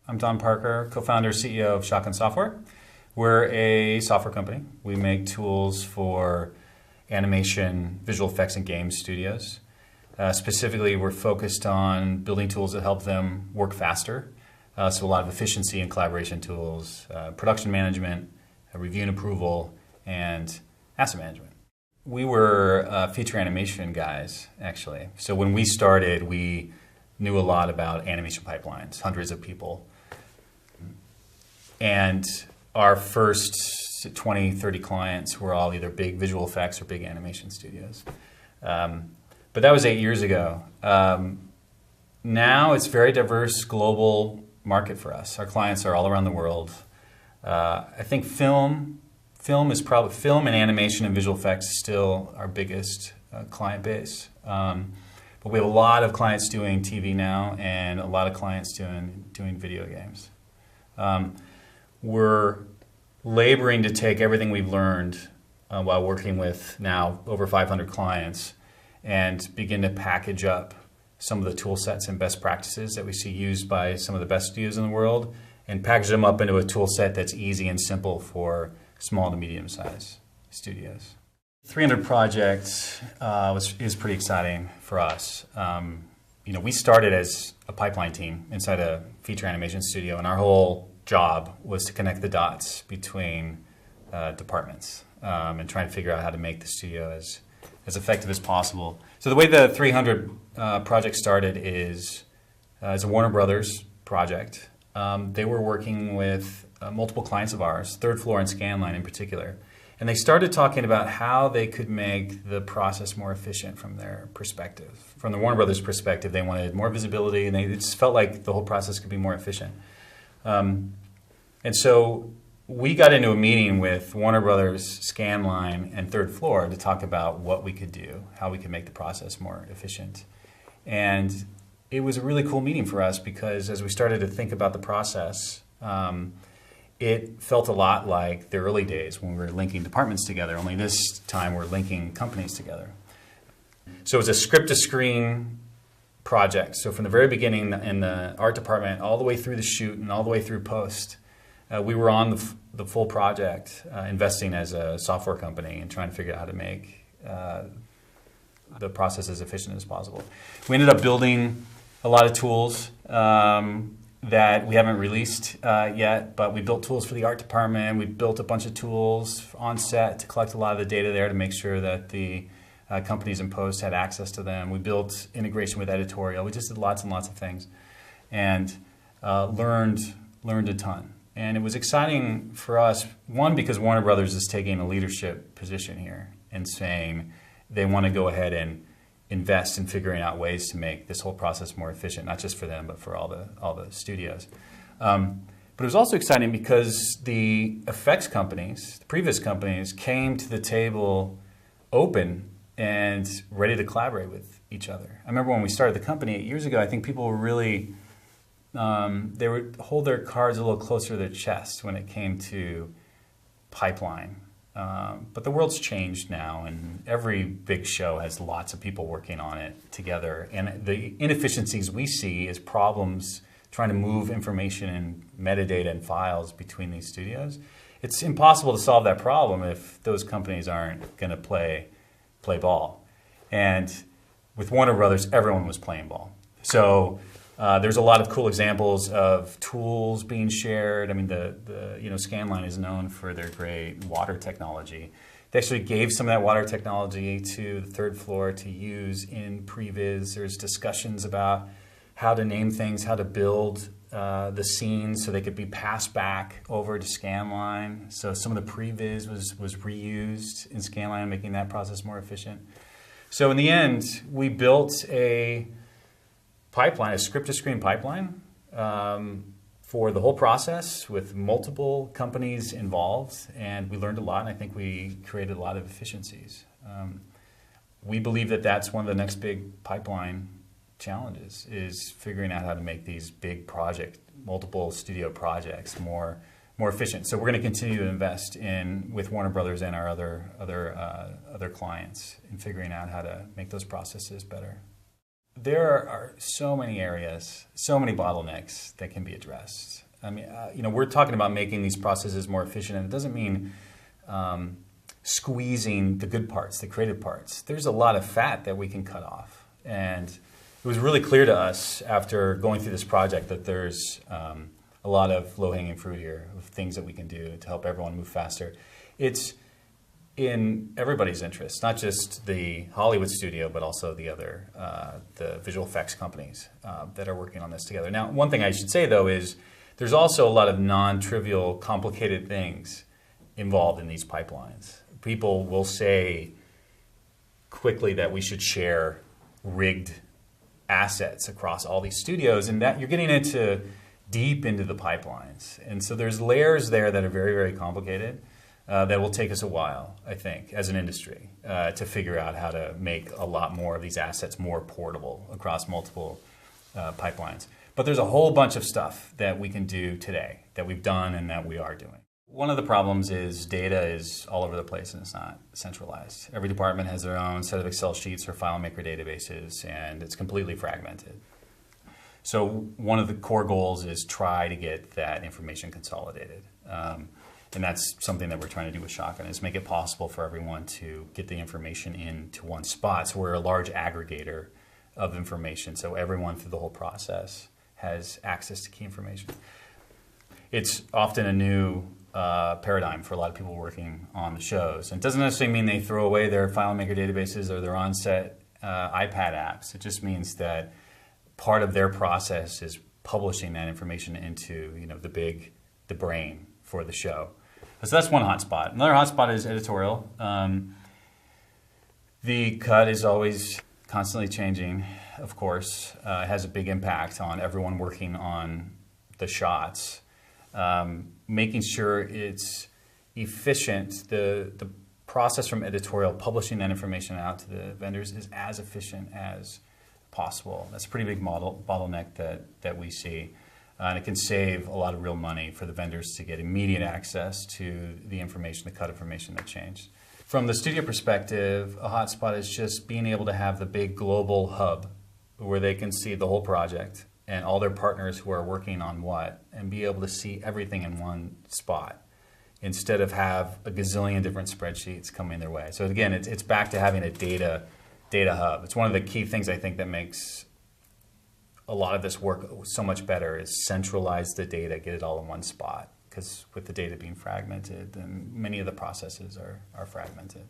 I'm Don Parker, co-founder, CEO of Shotgun Software. We're a software company. We make tools for animation, visual effects, and game studios. Specifically, we're focused on building tools that help them work faster. So a lot of efficiency and collaboration tools, production management, review and approval, and asset management. We were feature animation guys, actually. So when we started, we knew a lot about animation pipelines, hundreds of people. And our first 20, 30 clients were all either big visual effects or big animation studios. But that was 8 years ago. Now it's a very diverse global market for us. Our clients are all around the world. I think film and animation and visual effects is still our biggest client base. But we have a lot of clients doing TV now and a lot of clients doing video games. We're laboring to take everything we've learned while working with now over 500 clients and begin to package up some of the tool sets and best practices that we see used by some of the best studios in the world and package them up into a tool set that's easy and simple for small to medium-sized studios. 300 projects is pretty exciting for us. We started as a pipeline team inside a feature animation studio, and our whole job was to connect the dots between departments and try and figure out how to make the studio as effective as possible. So the way the 300 project started is as a Warner Brothers project. They were working with multiple clients of ours, Third Floor and Scanline in particular. And they started talking about how they could make the process more efficient from their perspective. From the Warner Brothers perspective, they wanted more visibility, and they just felt like the whole process could be more efficient. And so we got into a meeting with Warner Brothers, Scanline, and Third Floor to talk about what we could do, how we could make the process more efficient. And it was a really cool meeting for us because as we started to think about the process, it felt a lot like the early days when we were linking departments together, only this time we're linking companies together. So it was a script-to-screen project. So from the very beginning in the art department, all the way through the shoot and all the way through post, we were on the full project, investing as a software company and trying to figure out how to make the process as efficient as possible. We ended up building a lot of tools that we haven't released yet, but we built tools for the art department. We built a bunch of tools on set to collect a lot of the data there to make sure that the companies in post had access to them. We built integration with editorial. We just did lots and lots of things and learned a ton. And it was exciting for us, one, because Warner Brothers is taking a leadership position here and saying they want to go ahead and invest in figuring out ways to make this whole process more efficient, not just for them, but for all the studios. But it was also exciting because the effects companies, the previous companies, came to the table open and ready to collaborate with each other. I remember when we started the company 8 years ago, I think people were really, they would hold their cards a little closer to their chest when it came to pipeline. But the world's changed now, and every big show has lots of people working on it together. And the inefficiencies we see is problems trying to move information and metadata and files between these studios. It's impossible to solve that problem if those companies aren't going to play ball. And with Warner Brothers, everyone was playing ball. So there's a lot of cool examples of tools being shared. I mean, the Scanline is known for their great water technology. They actually gave some of that water technology to the Third Floor to use in previs. There's discussions about how to name things, how to build the scenes so they could be passed back over to Scanline. So some of the previs was reused in Scanline, making that process more efficient. So in the end, we built a pipeline, a script-to-screen pipeline for the whole process with multiple companies involved, and we learned a lot, and I think we created a lot of efficiencies. We believe that that's one of the next big pipeline challenges, is figuring out how to make these big projects, multiple studio projects, more efficient. So we're going to continue to invest with Warner Brothers and our other clients in figuring out how to make those processes better. There are so many areas, so many bottlenecks that can be addressed. I mean, we're talking about making these processes more efficient, and it doesn't mean squeezing the good parts, the creative parts. There's a lot of fat that we can cut off. And it was really clear to us after going through this project that there's a lot of low-hanging fruit here of things that we can do to help everyone move faster. It's in everybody's interest, not just the Hollywood studio, but also the other, the visual effects companies that are working on this together. Now, one thing I should say, though, is there's also a lot of non-trivial, complicated things involved in these pipelines. People will say quickly that we should share rigged assets across all these studios, and that you're getting into deep into the pipelines. And so there's layers there that are very, very complicated. That will take us a while, I think, as an industry, to figure out how to make a lot more of these assets more portable across multiple pipelines. But there's a whole bunch of stuff that we can do today, that we've done and that we are doing. One of the problems is data is all over the place and it's not centralized. Every department has their own set of Excel sheets or FileMaker databases, and it's completely fragmented. So one of the core goals is try to get that information consolidated. And that's something that we're trying to do with Shotgun, is make it possible for everyone to get the information into one spot. So we're a large aggregator of information, so everyone through the whole process has access to key information. It's often a new paradigm for a lot of people working on the shows. And it doesn't necessarily mean they throw away their FileMaker databases or their on-set iPad apps. It just means that part of their process is publishing that information into the brain for the show. So that's one hotspot. Another hotspot is editorial. The cut is always constantly changing, of course. It has a big impact on everyone working on the shots. Making sure it's efficient, the process from editorial, publishing that information out to the vendors is as efficient as possible. That's a pretty big bottleneck that we see. And it can save a lot of real money for the vendors to get immediate access to the information, the cut information that changed. From the studio perspective, a hotspot is just being able to have the big global hub where they can see the whole project and all their partners who are working on what, and be able to see everything in one spot instead of have a gazillion different spreadsheets coming their way. So again, it's back to having a data hub. It's one of the key things I think that makes a lot of this work so much better, is centralize the data, get it all in one spot. Because with the data being fragmented, then many of the processes are fragmented.